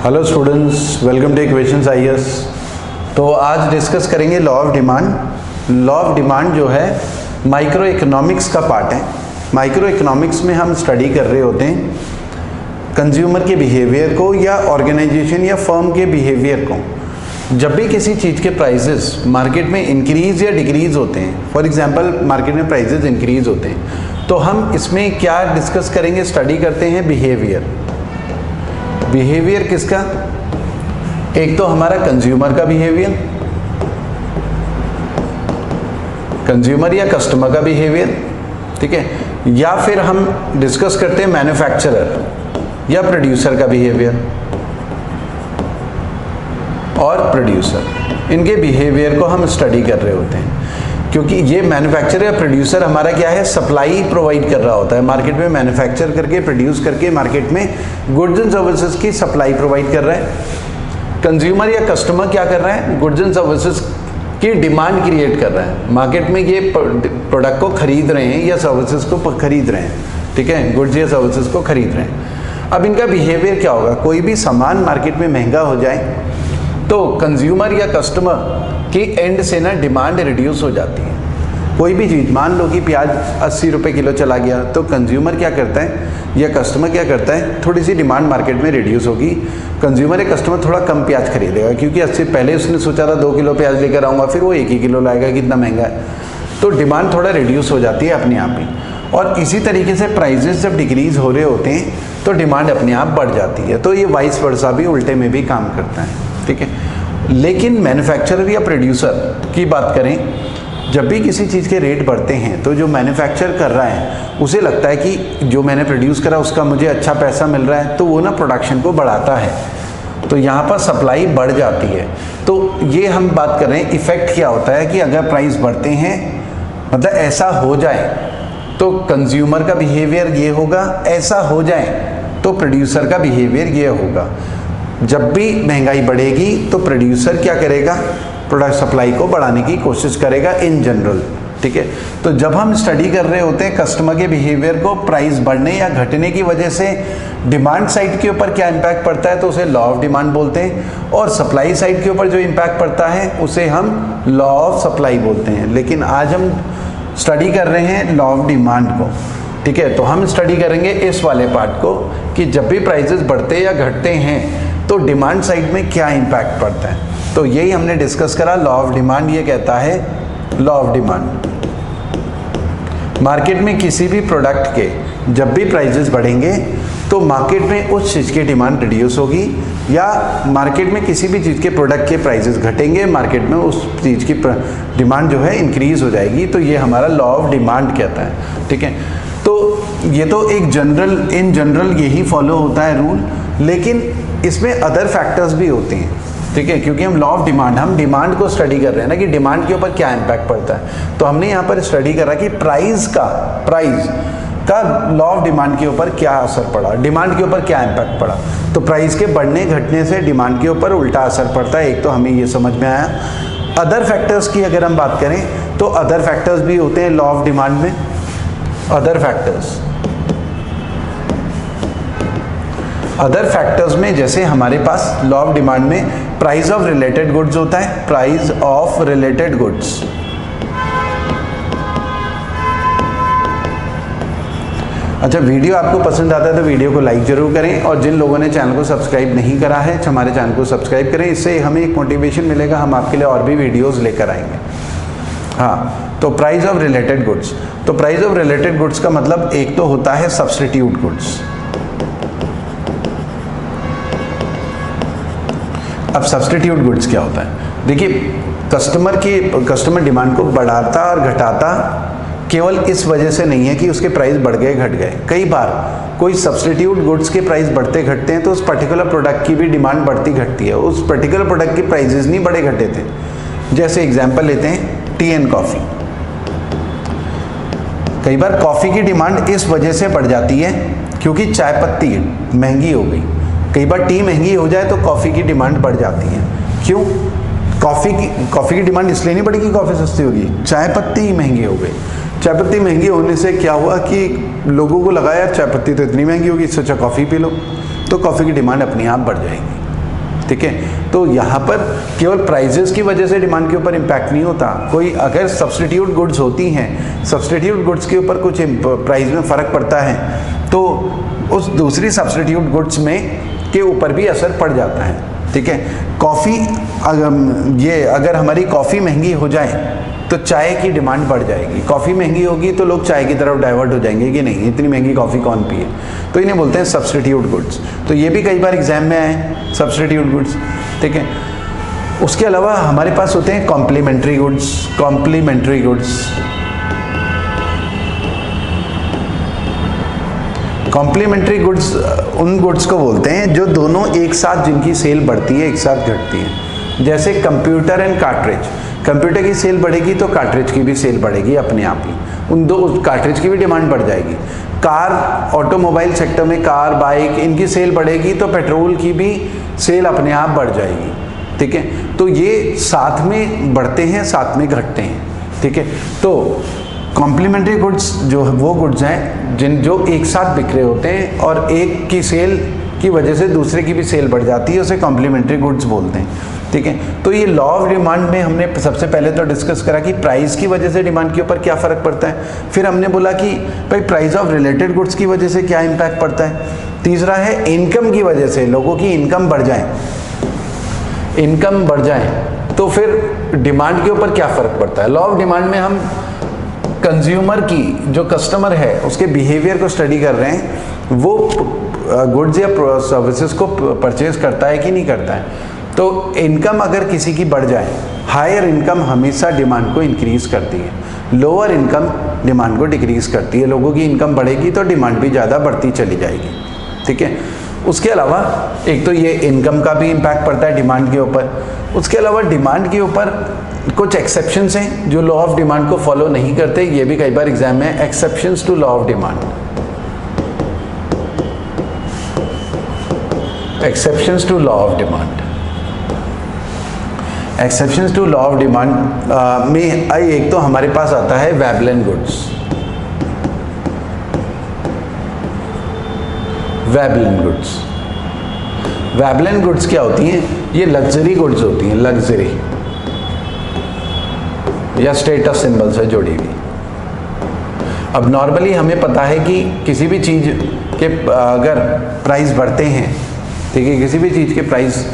Hello students, welcome two equations IAS. तो आज discuss करेंगे law of demand. Law of demand जो है माइक्रो इकोनॉमिक्स का पार्ट है। माइक्रो इकोनॉमिक्स में हम स्टडी कर रहे होते हैं कंज्यूमर के बिहेवियर को या ऑर्गेनाइजेशन या फर्म के बिहेवियर को। जब भी किसी चीज़ के प्राइसेस मार्केट में इंक्रीज या डिक्रीज होते हैं, फॉर एग्जांपल मार्केट में प्राइसेस इंक्रीज होते हैं, तो हम इसमें क्या डिस्कस करेंगे, स्टडी करते हैं बिहेवियर। बिहेवियर किसका? एक तो हमारा कंज्यूमर का बिहेवियर, कंज्यूमर या कस्टमर का बिहेवियर, ठीक है, या फिर हम डिस्कस करते हैं मैन्युफैक्चरर या प्रोड्यूसर का बिहेवियर और प्रोड्यूसर, इनके बिहेवियर को हम स्टडी कर रहे होते हैं। क्योंकि ये मैन्युफैक्चरर या प्रोड्यूसर हमारा क्या है, सप्लाई प्रोवाइड कर रहा होता है मार्केट में, मैन्युफैक्चर करके प्रोड्यूस करके मार्केट में गुड्स एंड सर्विसेज की सप्लाई प्रोवाइड कर रहा है। कंज्यूमर या कस्टमर क्या कर रहा है, गुड्स एंड सर्विसेज की डिमांड क्रिएट कर रहा है, मार्केट में ये प्रोडक्ट को खरीद रहे हैं या सर्विसेज को खरीद रहे हैं, ठीक है, गुड्स या सर्विसेज को खरीद रहे हैं। अब इनका बिहेवियर क्या होगा, कोई भी सामान मार्केट में महंगा हो जाए तो कंज्यूमर या कस्टमर की एंड से ना डिमांड रिड्यूस हो जाती है। कोई भी चीज़, मान लो कि प्याज 80 रुपये किलो चला गया, तो कंज्यूमर क्या करता है या कस्टमर क्या करता है, थोड़ी सी डिमांड मार्केट में रिड्यूस होगी, कंज्यूमर या कस्टमर थोड़ा कम प्याज खरीदेगा, क्योंकि 80 पहले उसने सोचा था 2 किलो प्याज लेकर आऊँगा, फिर वो 1 ही किलो लाएगा, कितना महंगा है, तो डिमांड थोड़ा रिड्यूस हो जाती है अपने आप ही। और इसी तरीके से प्राइजेस जब डिक्रीज हो रहे होते हैं तो डिमांड अपने आप बढ़ जाती है। तो ये वाइस वर्सा भी उल्टे में भी काम करता है, ठीक है। लेकिन मैन्युफैक्चरर या प्रोड्यूसर की बात करें, जब भी किसी चीज़ के रेट बढ़ते हैं तो जो मैन्युफैक्चर कर रहा है उसे लगता है कि जो मैंने प्रोड्यूस करा उसका मुझे अच्छा पैसा मिल रहा है, तो वो ना प्रोडक्शन को बढ़ाता है, तो यहाँ पर सप्लाई बढ़ जाती है। तो ये हम बात कर रहे हैं इफ़ेक्ट क्या होता है कि अगर प्राइस बढ़ते हैं, मतलब ऐसा हो जाए तो कंज्यूमर का बिहेवियर ये होगा, ऐसा हो जाए तो प्रोड्यूसर का बिहेवियर ये होगा। जब भी महंगाई बढ़ेगी तो प्रोड्यूसर क्या करेगा, प्रोडक्ट सप्लाई को बढ़ाने की कोशिश करेगा इन जनरल, ठीक है। तो जब हम स्टडी कर रहे होते हैं कस्टमर के बिहेवियर को, प्राइस बढ़ने या घटने की वजह से डिमांड साइड के ऊपर क्या इम्पैक्ट पड़ता है, तो उसे लॉ ऑफ डिमांड बोलते हैं, और सप्लाई साइड के ऊपर जो इम्पैक्ट पड़ता है उसे हम लॉ ऑफ सप्लाई बोलते हैं। लेकिन आज हम स्टडी कर रहे हैं लॉ ऑफ डिमांड को, ठीक है। तो हम स्टडी करेंगे इस वाले पार्ट को कि जब भी प्राइजेस बढ़ते या घटते हैं तो डिमांड साइड में क्या इम्पैक्ट पड़ता है। तो यही हमने डिस्कस करा, लॉ ऑफ डिमांड ये कहता है, लॉ ऑफ डिमांड मार्केट में किसी भी प्रोडक्ट के जब भी प्राइजेस बढ़ेंगे तो मार्केट में उस चीज़ की डिमांड रिड्यूस होगी, या मार्केट में किसी भी चीज़ के प्रोडक्ट के प्राइजेस घटेंगे, मार्केट में उस चीज़ की डिमांड जो है इंक्रीज हो जाएगी। तो ये हमारा लॉ ऑफ डिमांड कहता है, ठीक है। तो ये तो एक जनरल, इन जनरल यही फॉलो होता है रूल, लेकिन इसमें अदर फैक्टर्स भी होते हैं, ठीक है, क्योंकि हम लॉ ऑफ डिमांड, हम डिमांड को स्टडी कर रहे हैं ना, कि डिमांड के ऊपर क्या इम्पैक्ट पड़ता है। तो हमने यहाँ पर स्टडी करा कि प्राइस का लॉ ऑफ डिमांड के ऊपर क्या असर पड़ा, डिमांड के ऊपर क्या इम्पैक्ट पड़ा। तो प्राइस के बढ़ने घटने से डिमांड के ऊपर उल्टा असर पड़ता है, एक तो हमें ये समझ में आया। अदर फैक्टर्स की अगर हम बात करें तो अदर फैक्टर्स भी होते हैं लॉ ऑफ डिमांड में। अदर फैक्टर्स में जैसे हमारे पास लॉ ऑफ डिमांड में प्राइस ऑफ रिलेटेड गुड्स होता है, प्राइस ऑफ रिलेटेड गुड्स। अच्छा, वीडियो आपको पसंद आता है तो वीडियो को लाइक जरूर करें, और जिन लोगों ने चैनल को सब्सक्राइब नहीं करा है हमारे चैनल को सब्सक्राइब करें, इससे हमें एक मोटिवेशन मिलेगा, हम आपके लिए और भी वीडियोस लेकर आएंगे। हाँ, तो प्राइस ऑफ रिलेटेड गुड्स, तो प्राइस ऑफ रिलेटेड गुड्स का मतलब एक तो होता है सब्स्टिट्यूट गुड्स। अब सब्स्टिट्यूट गुड्स क्या होता है, देखिए कस्टमर डिमांड को बढ़ाता और घटाता केवल इस वजह से नहीं है कि उसके प्राइस बढ़ गए घट गए। कई बार कोई सब्स्टिट्यूट गुड्स के प्राइस बढ़ते घटते हैं तो उस पर्टिकुलर प्रोडक्ट की भी डिमांड बढ़ती घटती है, उस पर्टिकुलर प्रोडक्ट की प्राइजेस नहीं बढ़े घटे थे। जैसे एग्जांपल लेते हैं टी एंड कॉफ़ी। कई बार कॉफ़ी की डिमांड इस वजह से बढ़ जाती है क्योंकि चाय पत्ती महंगी हो गई। कई बार टी महंगी हो जाए तो कॉफ़ी की डिमांड बढ़ जाती है। क्यों? कॉफ़ी की डिमांड इसलिए नहीं बढ़ी कि कॉफ़ी सस्ती होगी, चाय पत्ती महंगी हो गई। चाय पत्ती महंगी होने से क्या हुआ कि लोगों को लगा यार चाय पत्ती तो इतनी महंगी होगी, इससे अच्छा कॉफ़ी पी लो, तो कॉफ़ी की डिमांड अपने आप बढ़ जाएगी। ठीक है। तो यहाँ पर केवल प्राइजेस की वजह से डिमांड के ऊपर इम्पैक्ट नहीं होता, कोई अगर सब्सटीट्यूट गुड्स होती हैं, सब्सटीट्यूट गुड्स के ऊपर कुछ प्राइस में फ़र्क पड़ता है तो उस दूसरी सब्सटीट्यूट गुड्स में के ऊपर भी असर पड़ जाता है, ठीक है। कॉफ़ी अगर हमारी कॉफ़ी महंगी हो जाए तो चाय की डिमांड बढ़ जाएगी, कॉफ़ी महंगी होगी तो लोग चाय की तरफ डाइवर्ट हो जाएंगे कि नहीं इतनी महंगी कॉफ़ी कौन पिए, तो इन्हें बोलते हैं सब्सटीट्यूट गुड्स। तो ये भी कई बार एग्जाम में आए सब्सटीट्यूट गुड्स, ठीक है। उसके अलावा हमारे पास होते हैं complementary goods. Complementary goods, complementary goods उन गुड्स को बोलते हैं जो दोनों एक साथ, जिनकी सेल बढ़ती है एक साथ घटती है। जैसे कंप्यूटर एंड कार्ट्रिज, कंप्यूटर की सेल बढ़ेगी तो कार्ट्रिज की भी सेल बढ़ेगी अपने आप ही, उन दो कार्ट्रिज की भी डिमांड बढ़ जाएगी। कार, ऑटोमोबाइल सेक्टर में कार, बाइक, इनकी सेल बढ़ेगी तो पेट्रोल की भी सेल अपने आप बढ़ जाएगी, ठीक है। तो ये साथ में बढ़ते हैं साथ में घटते हैं, ठीक है। तो कॉम्प्लीमेंट्री गुड्स जो वो गुड्स हैं जो एक साथ बिक रहे होते हैं और एक की सेल की वजह से दूसरे की भी सेल बढ़ जाती है, उसे कॉम्प्लीमेंट्री गुड्स बोलते हैं, ठीक है। तो ये लॉ ऑफ डिमांड में हमने सबसे पहले तो डिस्कस करा कि प्राइस की वजह से डिमांड के ऊपर क्या फ़र्क पड़ता है, फिर हमने बोला कि भाई प्राइस ऑफ रिलेटेड गुड्स की वजह से क्या इम्पैक्ट पड़ता है, तीसरा है इनकम की वजह से, लोगों की इनकम बढ़ जाए, इनकम बढ़ जाए तो फिर डिमांड के ऊपर क्या फ़र्क पड़ता है। लॉ ऑफ डिमांड में हम कंज्यूमर की, जो कस्टमर है उसके बिहेवियर को स्टडी कर रहे हैं, वो गुड्स या सर्विसेज को परचेज करता है कि नहीं करता है। तो इनकम अगर किसी की बढ़ जाए, हायर इनकम हमेशा डिमांड को इंक्रीज करती है, लोअर इनकम डिमांड को डिक्रीज करती है। लोगों की इनकम बढ़ेगी तो डिमांड भी ज़्यादा बढ़ती चली जाएगी, ठीक है। उसके अलावा एक तो ये इनकम का भी इम्पैक्ट पड़ता है डिमांड के ऊपर। उसके अलावा डिमांड के ऊपर कुछ एक्सेप्शंस हैं जो लॉ ऑफ डिमांड को फॉलो नहीं करते, ये भी कई बार एग्जाम में exceptions to law of demand. Exceptions to law of demand, exceptions to law of demand में एक तो हमारे पास आता है Veblen goods. Veblen goods, Veblen goods क्या होती हैं, ये लग्जरी गुड्स होती हैं, लग्जरी या स्टेटस सिंबल से जुड़ी हुई। अब नॉर्मली हमें पता है कि किसी भी चीज़ के अगर प्राइस बढ़ते हैं, ठीक है, किसी भी चीज़ के प्राइस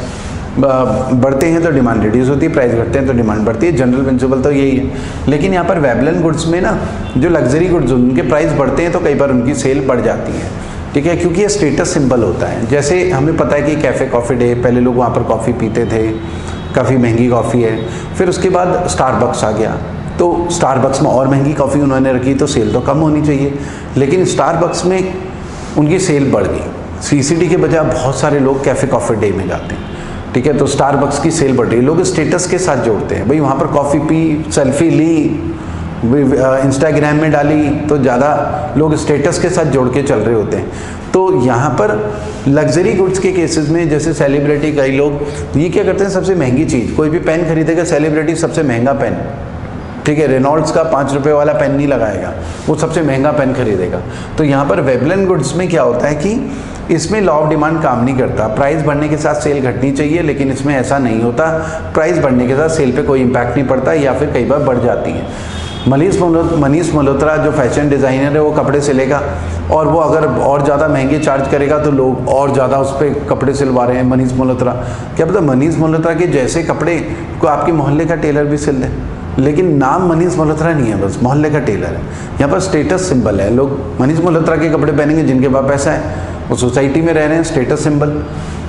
बढ़ते हैं तो डिमांड रिड्यूस होती है, प्राइस घटते हैं तो डिमांड बढ़ती है, जनरल प्रिंसिपल तो यही है। लेकिन यहाँ पर वेबलन गुड्स में ना, जो लग्जरी गुड्स उनके प्राइस बढ़ते हैं तो कई बार उनकी सेल बढ़ जाती है, ठीक है, क्योंकि ये स्टेटस सिंबल होता है। जैसे हमें पता है कि कैफ़े कॉफ़ी डे, पहले लोग वहाँ पर कॉफ़ी पीते थे, काफ़ी महंगी कॉफ़ी है, फिर उसके बाद स्टारबक्स आ गया, तो स्टारबक्स में और महंगी कॉफ़ी उन्होंने रखी तो सेल तो कम होनी चाहिए, लेकिन स्टारबक्स में उनकी सेल बढ़ गई। सीसीडी के बजाय बहुत सारे लोग कैफ़े कॉफ़ी डे में जाते हैं, ठीक है, तो स्टारबक्स की सेल बढ़ रही है, लोग स्टेटस के साथ जोड़ते हैं, भाई वहाँ पर कॉफ़ी पी, सेल्फी ली, इंस्टाग्राम में डाली, तो ज़्यादा लोग स्टेटस के साथ जोड़ के चल रहे होते हैं। तो यहाँ पर लग्जरी गुड्स के केसेस में जैसे सेलिब्रिटी, कई लोग ये क्या करते हैं, सबसे महंगी चीज़, कोई भी पेन खरीदेगा सेलिब्रिटी सबसे महंगा पेन, ठीक है, रेनॉल्ड्स का 5 रुपये वाला पेन नहीं लगाएगा, वो सबसे महंगा पेन खरीदेगा। तो यहाँ पर वेबलन गुड्स में क्या होता है कि इसमें लॉ ऑफ डिमांड काम नहीं करता, प्राइस बढ़ने के साथ सेल घटनी चाहिए, लेकिन इसमें ऐसा नहीं होता, प्राइस बढ़ने के साथ सेल पे कोई इम्पैक्ट नहीं पड़ता या फिर कई बार बढ़ जाती है। मनीष मल्होत्रा जो फैशन डिज़ाइनर है वो कपड़े सिलेगा और वो अगर और ज़्यादा महंगे चार्ज करेगा तो लोग और ज़्यादा उस पर कपड़े सिलवा रहे हैं। मनीष मल्होत्रा, क्या पता मनीष मल्होत्रा के जैसे कपड़े को आपके मोहल्ले का टेलर भी सिल दे, लेकिन नाम मनीष मल्होत्रा नहीं है, बस मोहल्ले का टेलर है। यहाँ पर स्टेटस सिंबल है, लोग मनीष मल्होत्रा के कपड़े पहनेंगे जिनके पास पैसा है, वो सोसाइटी में रह रहे हैं, स्टेटस सिंबल।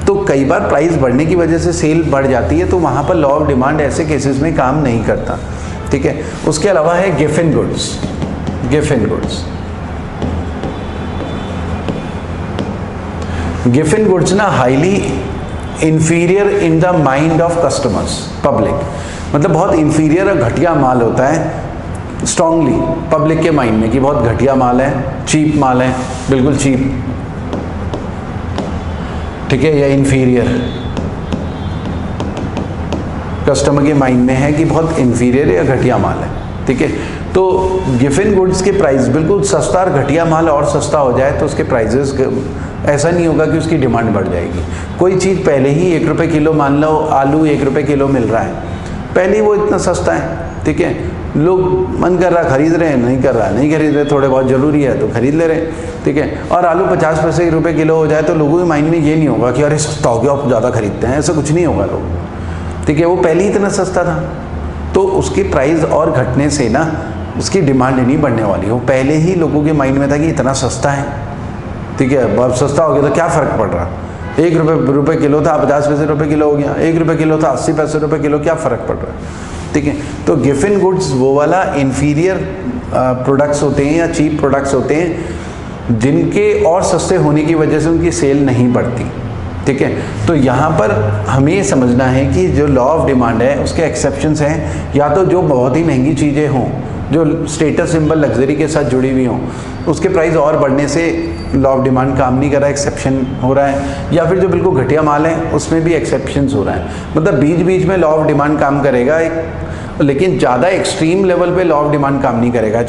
तो कई बार प्राइस बढ़ने की वजह से सेल बढ़ जाती है, तो वहाँ पर लॉ ऑफ डिमांड ऐसे केसेस में काम नहीं करता, ठीक है। उसके अलावा है Giffen goods. Giffen goods, Giffen goods ना highly inferior in the mind of customers, public, मतलब बहुत इंफीरियर और घटिया माल होता है स्ट्रांगली पब्लिक के माइंड में कि बहुत घटिया माल है, चीप माल है, बिल्कुल चीप, ठीक है, या इंफीरियर कस्टमर के माइंड में है कि बहुत इंफीरियर या घटिया माल है, ठीक है। तो गिफिन गुड्स के प्राइस बिल्कुल सस्ता और घटिया माल और सस्ता हो जाए तो उसके प्राइजेस ऐसा नहीं होगा कि उसकी डिमांड बढ़ जाएगी। कोई चीज़ पहले ही 1 रुपये किलो, मान लो आलू 1 रुपये किलो मिल रहा है, पहले ही वो इतना सस्ता है, ठीक है, लोग मन कर रहा खरीद रहे हैं, नहीं कर रहा नहीं खरीद रहे, थोड़े बहुत ज़रूरी है तो खरीद ले रहे हैं, ठीक है। और आलू 50 पैसे रुपये किलो हो जाए तो लोगों के माइंड में ये नहीं होगा कि अरे सस्ता हो गया आप ज़्यादा खरीदते हैं, ऐसा कुछ नहीं होगा लोग, ठीक है। वो पहले ही इतना सस्ता था, तो उसकी प्राइस और घटने से ना उसकी डिमांड नहीं बढ़ने वाली। वो पहले ही लोगों के माइंड में था कि इतना सस्ता है, ठीक है, अब सस्ता हो गया तो क्या फ़र्क पड़ रहा, 1 रुपये किलो था 50 पैसे रुपये किलो हो गया, 1 रुपये किलो था 80 पैसे रुपये किलो, क्या फ़र्क पड़ रहा है, ठीक है। तो गिफिन गुड्स वो वाला इन्फीरियर प्रोडक्ट्स होते हैं या चीप प्रोडक्ट्स होते हैं जिनके और सस्ते होने की वजह से उनकी सेल नहीं बढ़ती, ठीक है। तो यहाँ पर हमें ये समझना है कि जो लॉ ऑफ डिमांड है उसके एक्सेप्शंस हैं, या तो जो बहुत ही महंगी चीज़ें हों, जो स्टेटस सिंबल लग्जरी के साथ जुड़ी हुई हों, उसके प्राइस और बढ़ने से लॉ ऑफ डिमांड काम नहीं कर रहा है, एक्सेप्शन हो रहा है, या फिर जो बिल्कुल घटिया माल है उसमें भी एक्सेप्शंस हो रहा है। मतलब बीच बीच में लॉ ऑफ डिमांड काम करेगा, लेकिन ज़्यादा एक्सट्रीम लेवल पे लॉ ऑफ डिमांड काम नहीं करेगा।